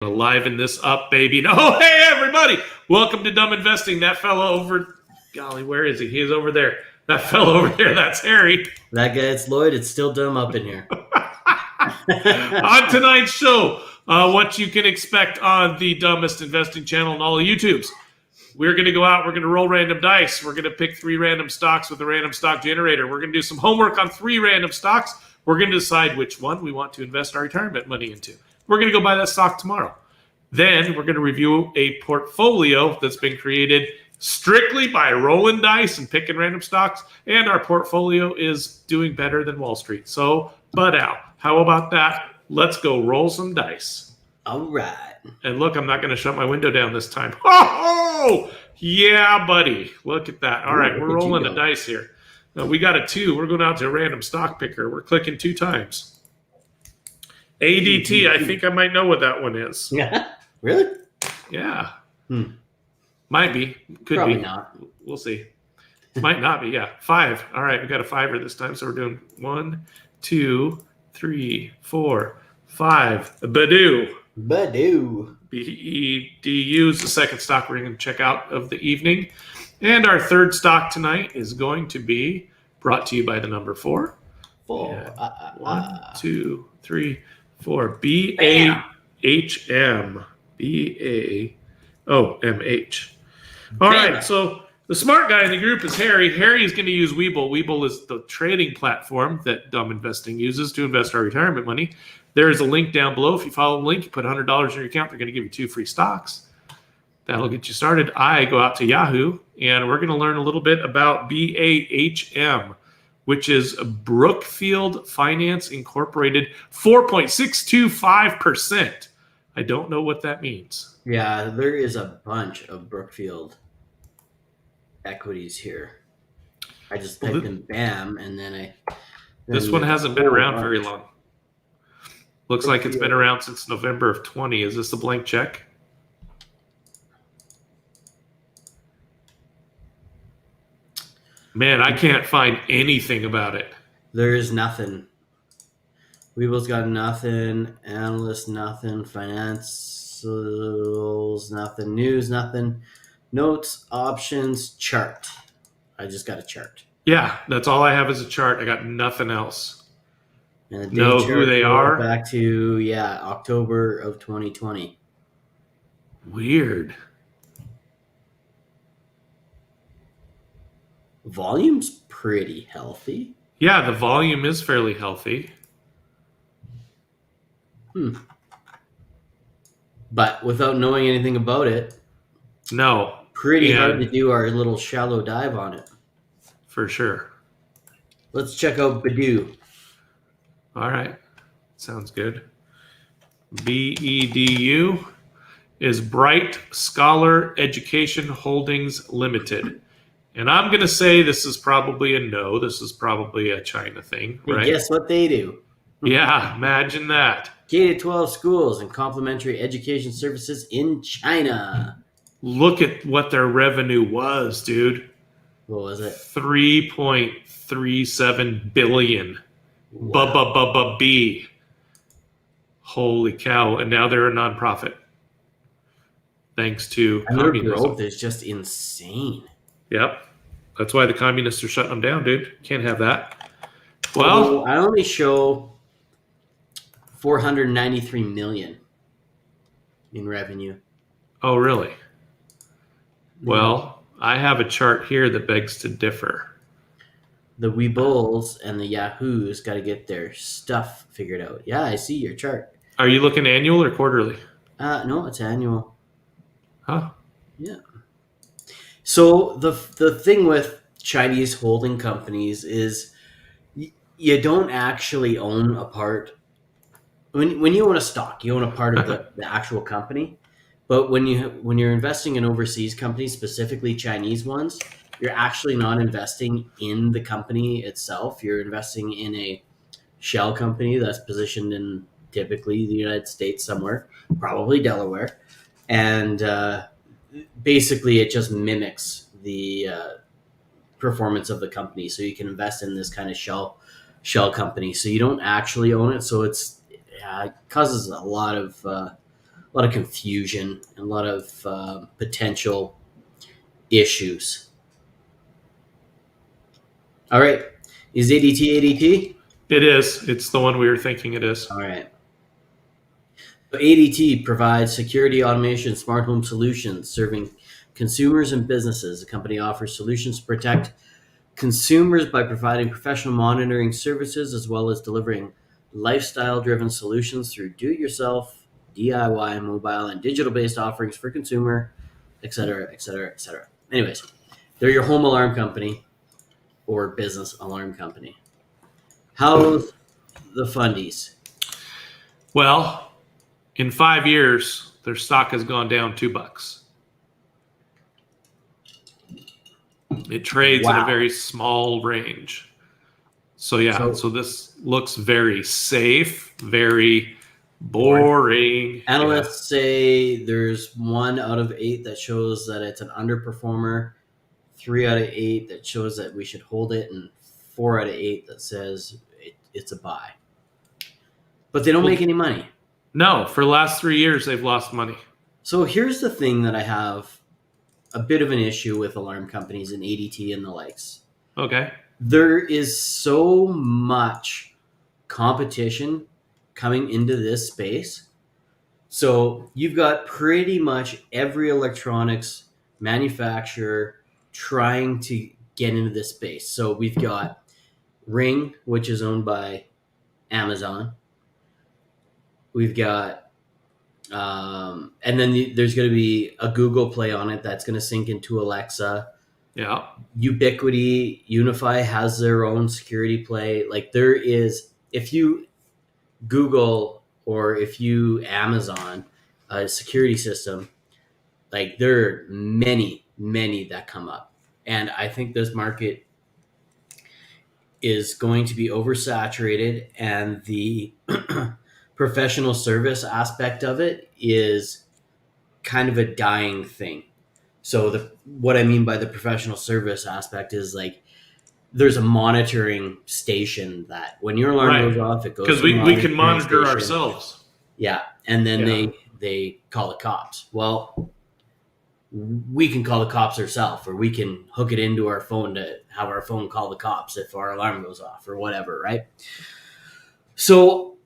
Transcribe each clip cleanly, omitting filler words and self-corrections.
Liven this up, baby. Oh, hey, everybody. Welcome to Dumb Investing. That fellow over, golly, where is he? He is over there. That fellow over there, that's Harry. That guy, it's Lloyd. It's still dumb up in here. On tonight's show, what you can expect on the Dumbest Investing channel and all the YouTubes. We're going to go out. We're going to roll random dice. We're going to pick 3 random stocks with a random stock generator. We're going to do some homework on 3 random stocks. We're going to decide which one we want to invest our retirement money into. We're going to go buy that stock tomorrow. Then we're going to review a portfolio that's been created strictly by rolling dice and picking random stocks. And our portfolio is doing better than Wall Street. So, how about that? Let's go roll some dice. All right. And look, I'm not going to shut my window down this time. Oh, yeah, buddy. Look at that. All right, we're rolling the dice here. We got a 2. We're going out to a random stock picker. We're clicking 2 times. ADT, I think I might know what that one is. Yeah. Really? Yeah. Might be. Could Probably be. not. We'll see. Might not be, yeah. 5. All right, we got a 5er this time. So we're doing 1, 2, 3, 4, 5. Badoo. BEDU is the second stock we're going to check out of the evening. And our third stock tonight is going to be brought to you by the number 4. 4. 1, 2, 3, 4. BAHM. BAOMH. All right, so the smart guy in the group is Harry. Harry is going to use Webull. Webull is the trading platform that Dumb Investing uses to invest our retirement money. There is a link down below. If you follow the link, you put $100 in your account, they're going to give you 2 free stocks. That'll get you started. I go out to Yahoo, and we're going to learn a little bit about BAHM, which is Brookfield Finance Incorporated, 4.625%. I don't know what that means. Yeah, there is a bunch of Brookfield equities here. I just typed in BAM, and then This one hasn't been around very long. Looks like it's been around since November of 20. Is this a blank check? Man, I can't find anything about it. There is nothing. Webull's got nothing. Analyst, nothing. Financials, nothing. News, nothing. Notes, options, chart. I just got a chart. Yeah, that's all I have is a chart. I got nothing else. And the know who they are? Back to, October of 2020. Weird. Volume's pretty healthy. Yeah, the volume is fairly healthy. But without knowing anything about it, no. Pretty hard to do our little shallow dive on it. For sure. Let's check out Badoo. All right. Sounds good. BEDU is Bright Scholar Education Holdings Limited. And I'm going to say this is probably a no. This is probably a China thing, right? Hey, guess what they do? Yeah, imagine that. K-12 schools and complementary education services in China. Look at what their revenue was, dude. What was it? 3.37 billion. Wow. B. Holy cow. And now they're a nonprofit. Thanks to communism. Their growth is just insane. Yep. That's why the communists are shutting them down, dude. Can't have that. Well, I only show 493 million in revenue. Oh, really? Well, I have a chart here that begs to differ. The Weebulls and the Yahoos got to get their stuff figured out. Yeah, I see your chart. Are you looking annual or quarterly? No, it's annual. Huh? Yeah. So the thing with Chinese holding companies is you don't actually own a part. When you own a stock, you own a part of the actual company. But when you're investing in overseas companies, specifically Chinese ones, you're actually not investing in the company itself. You're investing in a shell company that's positioned in typically the United States somewhere, probably Delaware. And basically it just mimics the performance of the company. So you can invest in this kind of shell company. So you don't actually own it. So it causes a lot of confusion and a lot of potential issues. All right, is ADT? It is. It's the one we were thinking it is. All right. So ADT provides security automation smart home solutions serving consumers and businesses. The company offers solutions to protect consumers by providing professional monitoring services as well as delivering lifestyle-driven solutions through do-it-yourself, DIY, mobile, and digital-based offerings for consumer, et cetera, et cetera, et cetera. Anyways, they're your home alarm company or business alarm company. How's the fundies? Well, in 5 years, their stock has gone down $2. It trades in a Wow. very small range. So yeah, so this looks very safe, very boring. Analysts say there's 1 out of 8 that shows that it's an underperformer, 3 out of 8 that shows that we should hold it, and 4 out of 8 that says it's a buy. But they don't make any money. No, for the last 3 years, they've lost money. So here's the thing that I have a bit of an issue with alarm companies and ADT and the likes. Okay. There is so much competition coming into this space. So you've got pretty much every electronics manufacturer trying to get into this space. So we've got Ring, which is owned by Amazon. We've got, and then there's going to be a Google Play on it that's going to sync into Alexa. Yeah. Ubiquity, Unify has their own security play. Like there is, if you Google or if you Amazon a security system, like there are many that come up. And I think this market is going to be oversaturated, and the professional service aspect of it is kind of a dying thing. So what I mean by the professional service aspect is like there's a monitoring station that when your alarm goes off, it goes because we can monitor ourselves. Yeah, and then they call the cops. Well, we can call the cops ourselves, or we can hook it into our phone to have our phone call the cops if our alarm goes off or whatever, right? So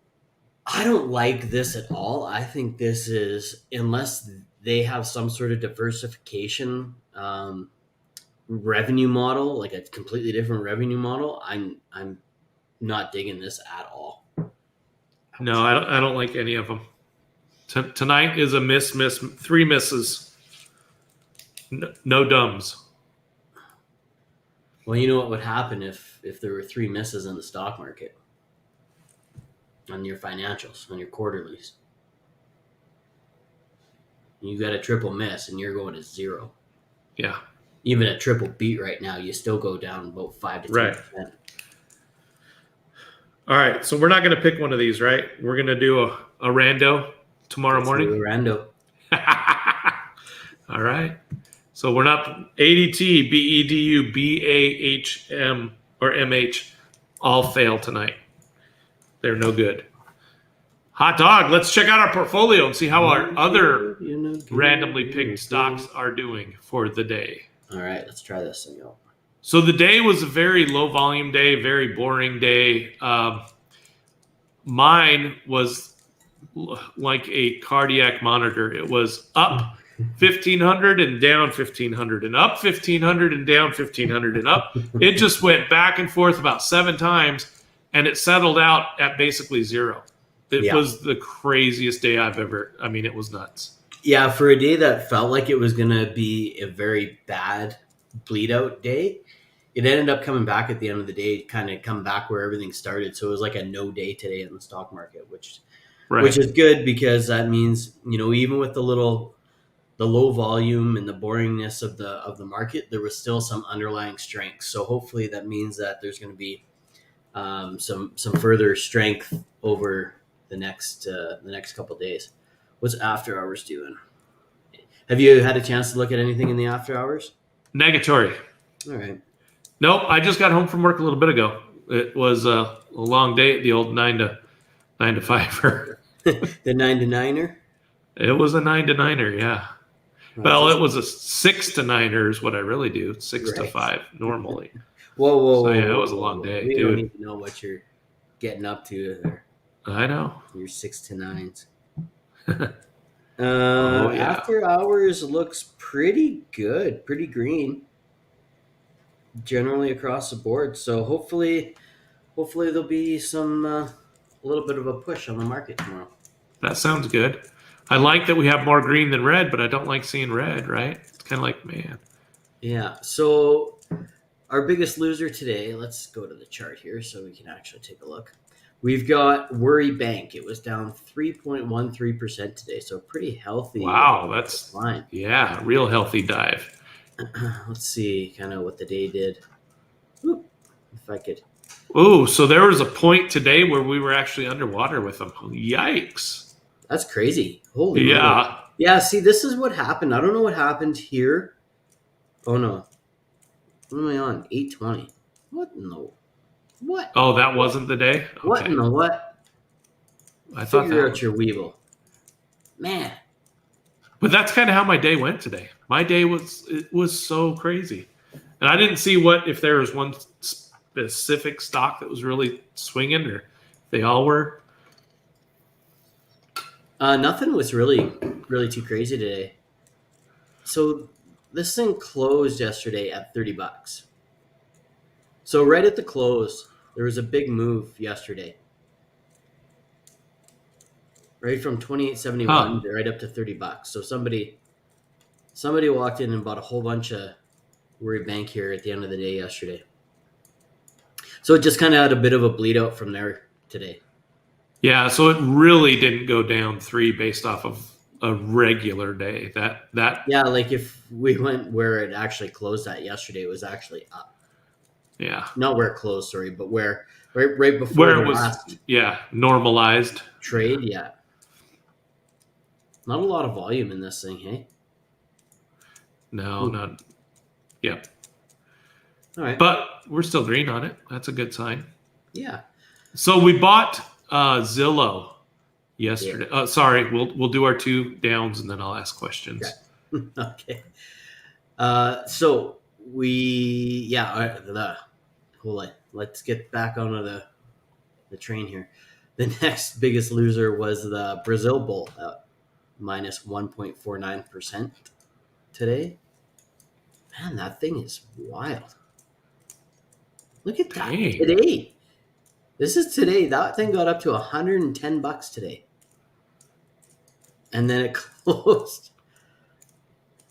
I don't like this at all. I think this is, unless they have some sort of diversification revenue model, like a completely different revenue model, I'm not digging this at all. No, I don't like any of them. Tonight is a miss, 3 misses. No dumbs. Well, you know what would happen if there were 3 misses in the stock market on your financials, on your quarterlies. You got a triple miss and you're going to 0. Yeah. Even a triple beat right now, you still go down about 5 to 10%. Right. All right, so we're not going to pick one of these, right? We're going to do a rando tomorrow morning. Do a rando. All right. So we're not ADT, BEDU, BAHM, or MH all fail tonight. They're no good. Hot dog, let's check out our portfolio and see how our other randomly picked stocks are doing for the day. All right, let's try this thing out. So the day was a very low volume day, very boring day. Mine was like a cardiac monitor. It was up 1,500 and down 1,500 and up 1,500 and down 1,500 and up. It just went back and forth about 7 times, and it settled out at basically 0. It was the craziest day I've ever. I mean, it was nuts. Yeah, for a day that felt like it was going to be a very bad bleed out day, it ended up coming back at the end of the day, kind of come back where everything started. So it was like a no day today in the stock market, which is good, because that means, even with the low volume and the boringness of the market, there was still some underlying strength. So hopefully that means that there's going to be some further strength over the next couple of days. What's after hours doing? Have you had a chance to look at anything in the after hours? Negatory. All right. Nope. I just got home from work a little bit ago. It was a long day at the old 9 to 5. The 9 to 9er? It was a 9-to-9er, yeah. Well, it was a 6-to-9er is what I really do. 6-to-5 normally. Whoa, So yeah, it was a long whoa. day, We don't dude. need to know what you're getting up to there. I know. Your 6 to 9s. Oh yeah. After hours looks pretty good, pretty green, generally across the board. So hopefully there'll be some a little bit of a push on the market tomorrow. That sounds good. I like that we have more green than red, but I don't like seeing red, right? It's kind of like, man. Yeah. So our biggest loser today, let's go to the chart here so we can actually take a look. We've got Worry Bank. It was down 3.13% today, so pretty healthy. Wow, that's decline. Yeah, real healthy dive. Let's see kind of what the day did. Oop, if I could. Ooh, so there was a point today where we were actually underwater with them. Yikes. That's crazy. Holy Yeah. moly. Yeah, see, this is what happened. I don't know what happened here. Oh, no. What am I on? 820. What in the... What? Oh, that wasn't the day? Okay. What in the what? I thought Figure that out was... your Weevil. Man. But that's kind of how my day went today. My day was so crazy. And I didn't see if there was one specific stock that was really swinging or they all were. Nothing was really too crazy today. So this thing closed yesterday at $30. So right at the close, there was a big move yesterday. Right from 28.71 right up to $30. So somebody walked in and bought a whole bunch of Worry Bank here at the end of the day yesterday. So it just kind of had a bit of a bleed out from there today. Yeah, so it really didn't go down 3 based off of a regular day. That Yeah, like if we went where it actually closed at yesterday, it was actually up. Yeah. Not where it closed, sorry, but right before where it was last normalized trade, yeah. Not a lot of volume in this thing, hey? No, not. Yep. All right. But we're still green on it. That's a good sign. Yeah. So we bought Zillow yesterday. Yeah. Sorry, we'll do our 2 downs and then I'll ask questions. Okay. So let's get back onto the train here. The next biggest loser was the Brazil Bull, minus 1.49% today. Man, that thing is wild. Look at that today. This is today. That thing got up to $110 today. And then it closed.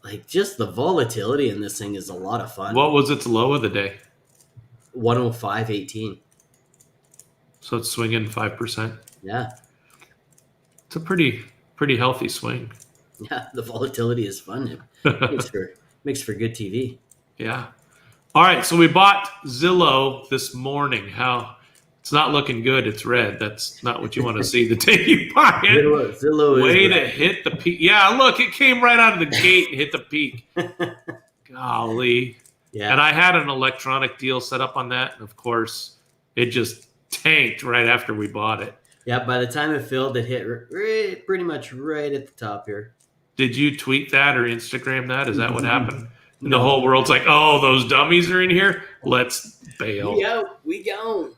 Like, just the volatility in this thing is a lot of fun. What was its low of the day? 105.18. So it's swinging 5%. Yeah. It's a pretty healthy swing. Yeah, the volatility is fun. It makes for good TV. Yeah. All right, so we bought Zillow this morning. It's not looking good. It's red. That's not what you want to see the day you buy it. Zillow Way is to hit the peak. Yeah, look, it came right out of the gate and hit the peak. Golly. Yeah. And I had an electronic deal set up on that. And of course, it just tanked right after we bought it. Yeah, by the time it filled, it hit pretty much right at the top here. Did you tweet that or Instagram that? Is that what happened? And the whole world's like, oh, those dummies are in here? Let's bail. We go.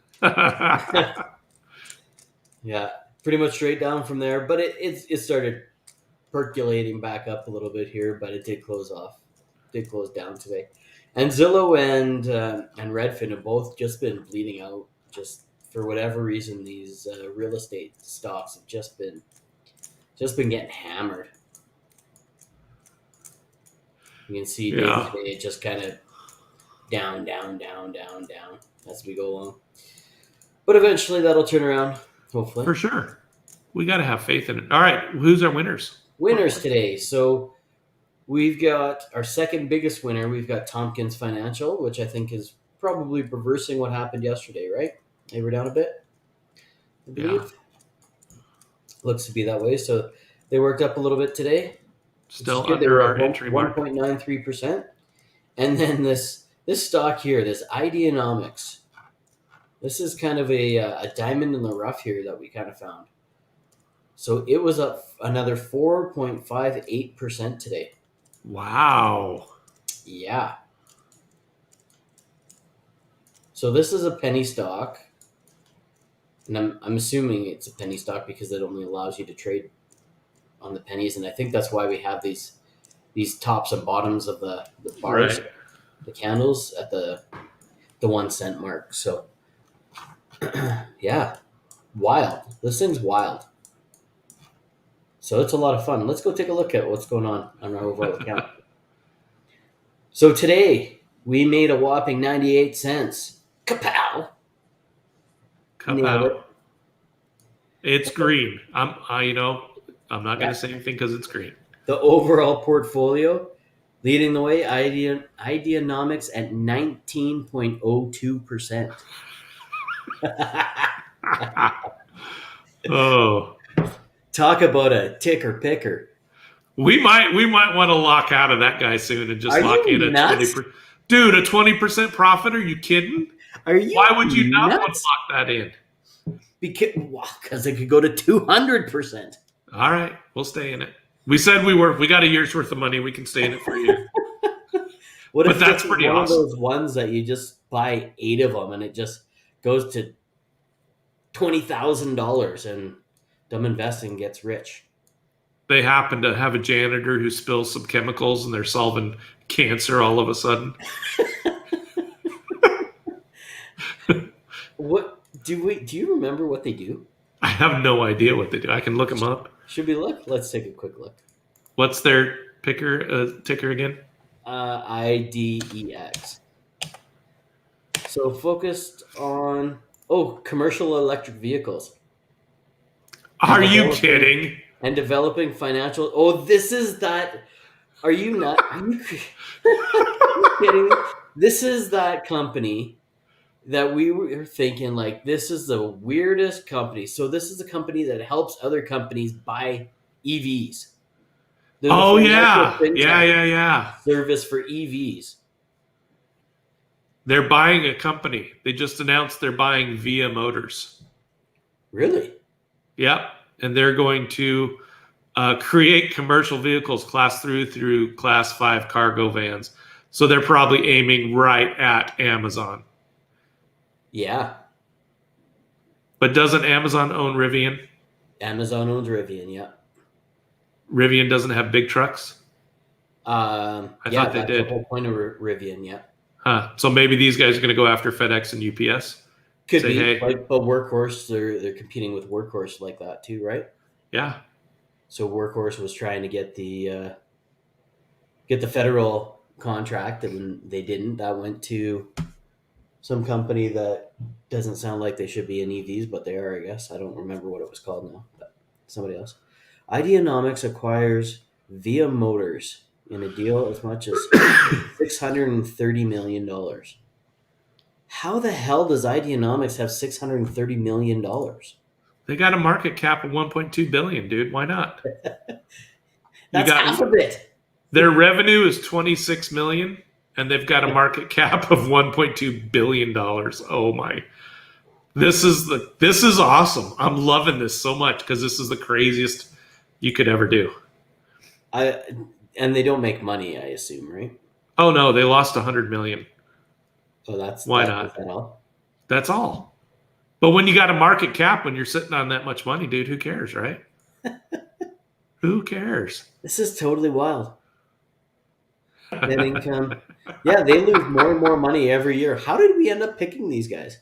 Yeah, pretty much straight down from there. But it started percolating back up a little bit here, but it did close off. Did close down today. And Zillow and Redfin have both just been bleeding out. Just for whatever reason, these real estate stocks have just been getting hammered. You can see day it just kind of down as we go along. But eventually that'll turn around, hopefully. For sure. We got to have faith in it. All right, who's our winners? Winners today. So we've got our second biggest winner. We've got Tompkins Financial, which I think is probably reversing what happened yesterday, right? They were down a bit, I believe. Yeah. Looks to be that way. So they worked up a little bit today. Still under our entry mark. 1.93%. And then this stock here, this Ideanomics. This is kind of a diamond in the rough here that we kind of found. So it was up another 4.58% today. Wow. Yeah. So this is a penny stock. And I'm assuming it's a penny stock because it only allows you to trade on the pennies. And I think that's why we have these tops and bottoms of the bars, Right. the candles at the 1 cent mark. So yeah, wild. This thing's wild. So it's a lot of fun. Let's go take a look at what's going on our overall account. So today we made a whopping 98 cents. Kapow! Cup Nailed out. it. It's green. I'm not going Yeah. to say anything because it's green. The overall portfolio leading the way, Ideanomics at 19.02%. Oh, Talk about a ticker picker. we might want to lock out of that guy soon and just Are lock you in a nuts? 20%. Dude, a 20% profit? Are you kidding? Are you Why would you not want to nuts? lock that in? Because it could go to 200%. All right, we'll stay in it. We said we were. We got a year's worth of money. We can stay in it for a year. What But if that's this is pretty one of awesome. those ones that you just buy 8 of them and it just goes to $20,000 and Dumb Investing gets rich? They happen to have a janitor who spills some chemicals and they're solving cancer all of a sudden. What do you remember what they do? I have no idea what they do. I can look them up. Should we look? Let's take a quick look. What's their ticker again? IDEX. So focused on commercial electric vehicles. Are you kidding? And developing financial. Oh, this is that. Are you not? Are you kidding me? This is that company that we were thinking like this is the weirdest company. So this is a company that helps other companies buy EVs. They're the Oh financial yeah, fintech yeah. service for EVs. They're buying a company. They just announced they're buying Via Motors. Really? Yep, and they're going to create commercial vehicles class through class 5 cargo vans. So they're probably aiming right at Amazon. Yeah. But doesn't Amazon own Rivian? Amazon owns Rivian. Yeah. Rivian doesn't have big trucks? I Yeah, thought they that's the did. whole point of Rivian. Yeah. Huh. So maybe these guys are going to go after FedEx and UPS. Could Say, be, hey, but Workhorse, they're competing with Workhorse like that too, right? yeah, So Workhorse was trying to get the federal contract, and they didn't. That went to some company that doesn't sound like they should be in EVs, but they are, I guess. I don't remember what it was called now, but somebody else. Ideanomics acquires Via Motors in a deal as much as $630 million. How the hell does Ideanomics have $630 million? they got a market cap of 1.2 billion, dude. Why not? You That's got half of it. their revenue is 26 million, and they've got a market cap of 1.2 billion dollars. Oh my! This is awesome. I'm loving this so much because this is the craziest you could ever do. And they don't make money, I assume, right? Oh no, they lost 100 million. Oh, that's Why is not? that all? That's all. But when you got a market cap, when you're sitting on that much money, dude, who cares, right? Who cares? This is totally wild. Net income. Yeah, they lose more and more money every year. How did we end up picking these guys?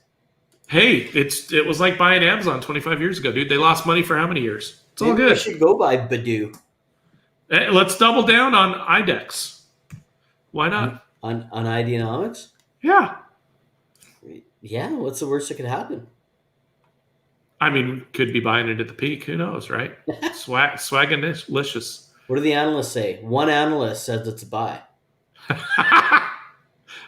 Hey, it was like buying Amazon 25 years ago, dude. They lost money for how many years? It's all Maybe we good. should go by Badoo. Let's double down on IDEX. Why not? On Ideanomics? Yeah. Yeah, what's the worst that could happen? I mean, could be buying it at the peak. Who knows, right? Swagalicious. What do the analysts say? One analyst says it's a buy.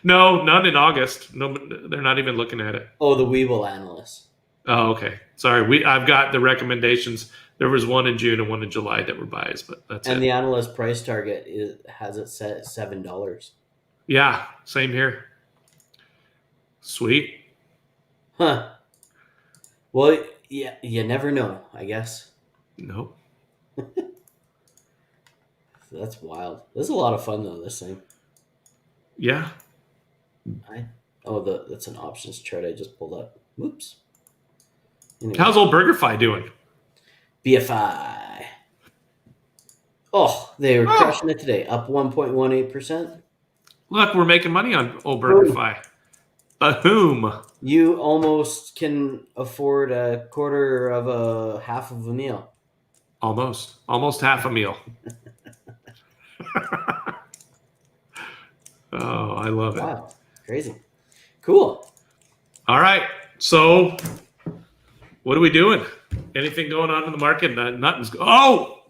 No, none in August. No, they're not even looking at it. Oh, the Weeble analyst. Oh, okay. Sorry. I've got the recommendations. There was one in June and one in July that were buys, but that's And it. the analyst price target has it set at $7. Yeah, same here. Sweet. Huh. Well, yeah, you never know, I guess. Nope. That's wild. This is a lot of fun though. This thing. Yeah. That's an options chart I just pulled up. Whoops. Anyway. How's old BurgerFi doing? BFI. Oh, they were crushing it today. Up 1.18%. Look, we're making money on old BurgerFi. Boom. You almost can afford a quarter of a half of a meal. Almost half a meal. Oh, I love it. Wow. Crazy. Cool. All right. So what are we doing? Anything going on in the market? Nothing's. Oh,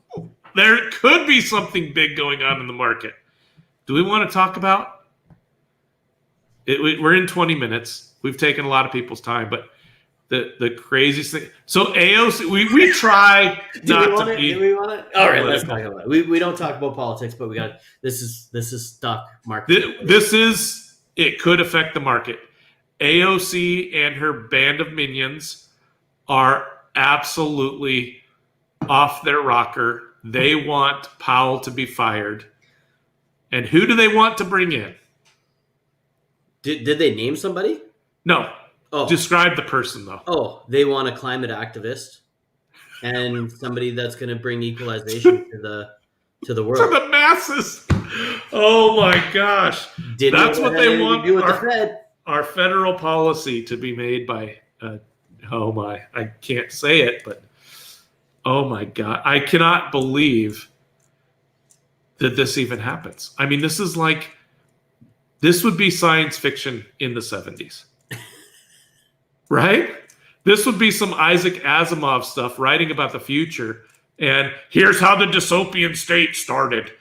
there could be something big going on in the market. Do we want to talk about it? We're in 20 minutes. We've taken a lot of people's time, but the craziest thing. So AOC, we try not to be. Do we want it? All right, let's talk about it. We don't talk about politics, but we got this is stock market. It could affect the market. AOC and her band of minions are absolutely off their rocker. They want Powell to be fired. And who do they want to bring in? Did they name somebody? No. Oh. Describe the person, though. Oh, they want a climate activist and somebody that's going to bring equalization to the world. To the masses. Oh, my gosh. That's what they want. Do with the Fed. Our federal policy to be made by, I can't say it, but oh, my God. I cannot believe that this even happens. I mean, this would be science fiction in the 70s. Right? This would be some Isaac Asimov stuff, writing about the future. And here's how the dystopian state started.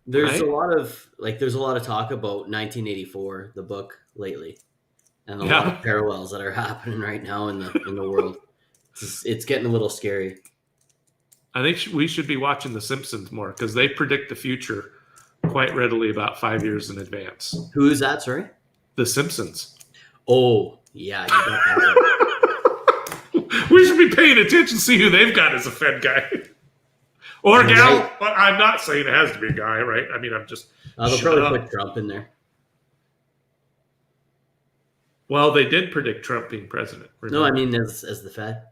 There's a lot of talk about 1984, the book, lately, and a lot of parallels that are happening right now in the world. It's getting a little scary. I think we should be watching The Simpsons more because they predict the future quite readily about 5 years in advance. Who is that? Sorry, The Simpsons. Oh, yeah, you got that right. We should be paying attention to see who they've got as a Fed guy. Or gal. Right. But I'm not saying it has to be a guy, right? I mean, I'm just. They'll probably put Trump in there. Well, they did predict Trump being president. Remember? No, I mean as the Fed.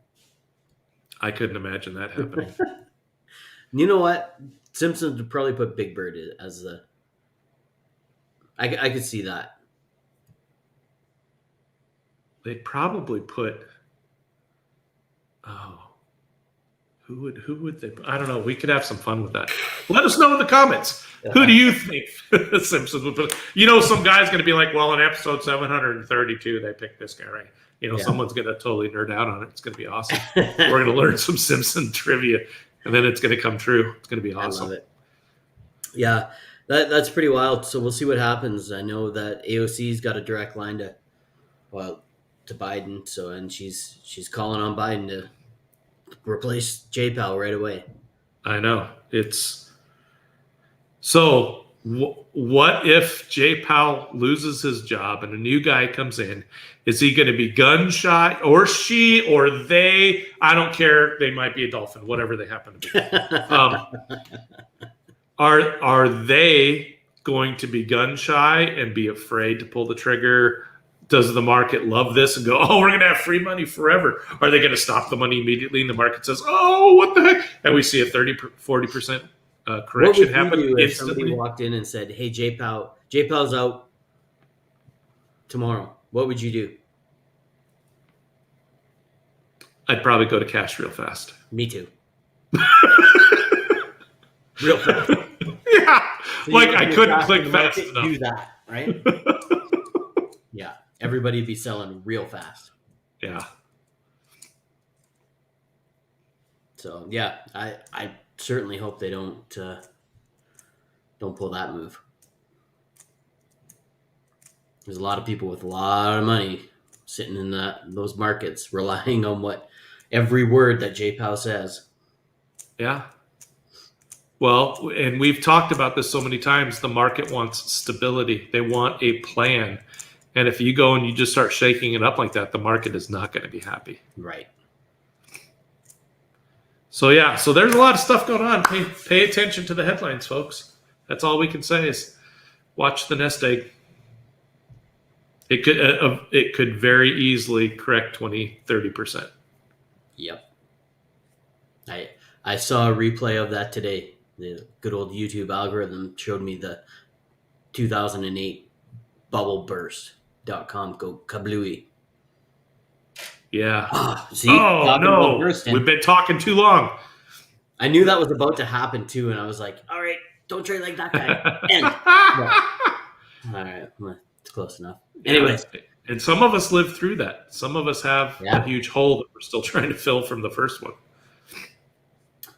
I couldn't imagine that happening. You know what? Simpsons would probably put Big Bird as the. I could see that. They'd probably put. Who would they? I don't know. We could have some fun with that. Let us know in the comments. Who do you think the Simpsons would put? Some guy's going to be like, well, in episode 732, they picked this guy, right? Someone's going to totally nerd out on it. It's going to be awesome. We're going to learn some Simpson trivia, and then it's going to come true. It's going to be awesome. I love it. Yeah, that's pretty wild. So we'll see what happens. I know that AOC's got a direct line to Biden. So, and she's calling on Biden to replace J-Powell right away. I know. So what if Jay Powell loses his job and a new guy comes in? Is he going to be gun shy, or she, or they? I don't care. They might be a dolphin, whatever they happen to be. Are they going to be gun shy and be afraid to pull the trigger? Does the market love this and go, oh, we're going to have free money forever? Are they going to stop the money immediately and the market says, oh, what the heck? And we see a 40% correction happen instantly. If somebody walked in and said, hey, J-Powell's out tomorrow, what would you do? I'd probably go to cash real fast. Me too. Real fast. Yeah. So I couldn't click fast enough. Do that, right? Yeah. Everybody would be selling real fast. Yeah. So, yeah, I certainly hope they don't pull that move. There's a lot of people with a lot of money sitting in those markets relying on every word that Jay Powell says. Yeah. Well, and we've talked about this so many times. The market wants stability. They want a plan. And if you go and you just start shaking it up like that, the market is not going to be happy. Right. So yeah, so there's a lot of stuff going on. Pay attention to the headlines, folks. That's all we can say is watch the nest egg. It could very easily correct 20-30%. Yep. I saw a replay of that today. The good old YouTube algorithm showed me the 2008 bubble burst.com go kablooey. Yeah. See? Oh Talking about no, bursting. we've been talking too long. I knew that was about to happen too, and I was like, all right, don't trade like that guy. End. All right, well, it's close enough. Anyways. And some of us lived through that. Some of us have a huge hole that we're still trying to fill from the first one.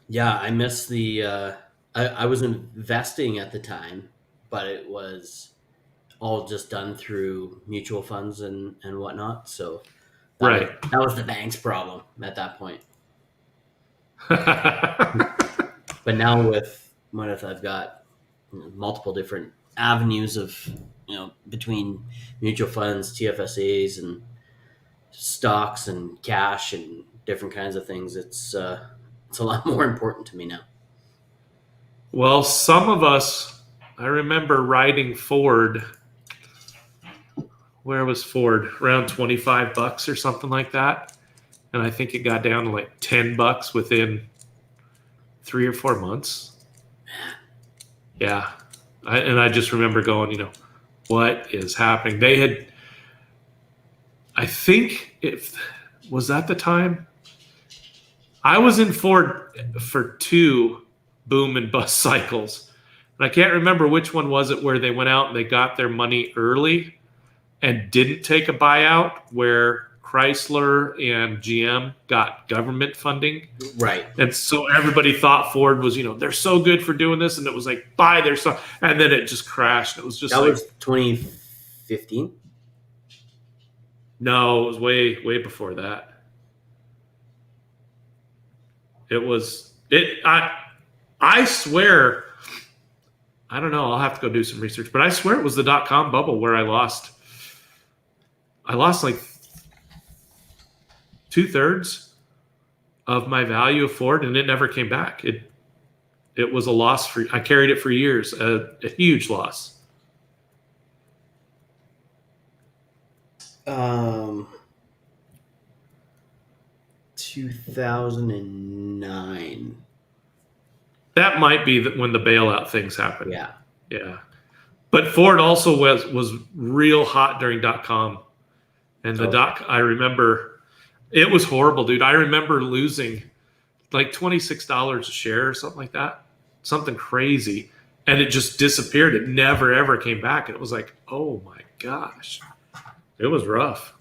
Yeah, I miss the I was investing at the time, but it was all just done through mutual funds and whatnot. So that was the bank's problem at that point. But now with I've got multiple different avenues of between mutual funds, TFSAs, and stocks and cash and different kinds of things, it's a lot more important to me now. Well, some of us, I remember riding Ford. Where was Ford? Around $25 or something like that. And I think it got down to like $10 within 3 or 4 months. Yeah. I just remember going, what is happening? They had, I think was that the time? I was in Ford for 2 boom and bust cycles. And I can't remember which one was it where they went out and they got their money early and didn't take a buyout, where Chrysler and GM got government funding. Right. And so everybody thought Ford was, they're so good for doing this. And it was like, buy their stuff. And then it just crashed. It was just that was 2015? No, it was way, way before that. I swear, I don't know, I'll have to go do some research, but I swear it was the .com bubble where I lost like 2/3 of my value of Ford, and it never came back. It was a loss I carried it for years, a huge loss. 2009. That might be when the bailout things happened. Yeah. But Ford also was real hot during .com, and I remember it was horrible, dude. I remember losing like $26 a share or something like that, something crazy, and it just disappeared. It never ever came back, and it was like, oh my gosh, it was rough.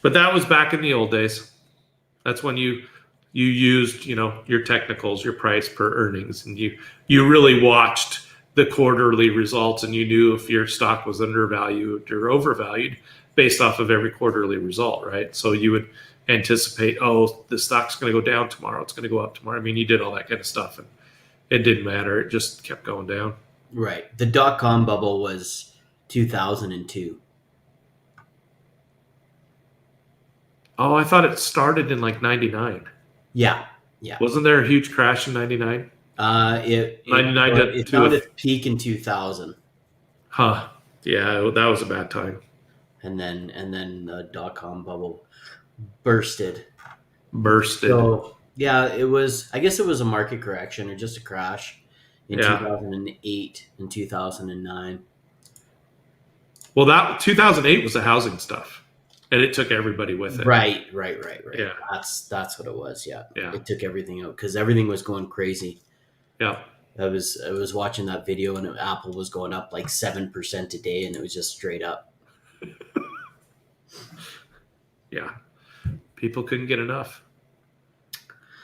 But that was back in the old days. That's when you used, your technicals, your price per earnings, and you really watched the quarterly results, and you knew if your stock was undervalued or overvalued based off of every quarterly result, right? So you would anticipate, the stock's going to go down tomorrow, it's going to go up tomorrow. I mean, you did all that kind of stuff, and it didn't matter. It just kept going down. Right. The .com bubble was 2002. Oh, I thought it started in like 99. Yeah. Wasn't there a huge crash in 99? It found its peak in 2000. Huh. Yeah, that was a bad time. And then the .com bubble bursted. So, yeah, I guess it was a market correction or just a crash in 2008 and 2009. Well, that 2008 was the housing stuff. And it took everybody with it. Right. Yeah. That's what it was. Yeah. Yeah. It took everything out because everything was going crazy. Yeah. I was watching that video, and Apple was going up like 7% a day, and it was just straight up. Yeah. People couldn't get enough.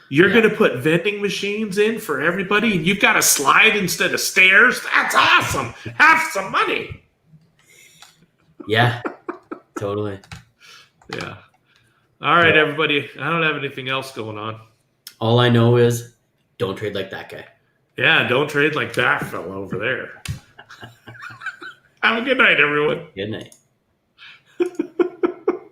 You're going to put vending machines in for everybody, and you've got a slide instead of stairs? That's awesome. Have some money. Yeah. Totally. Yeah. All right, everybody. I don't have anything else going on. All I know is don't trade like that guy. Yeah, don't trade like that fellow over there. Have a good night, everyone. Good night.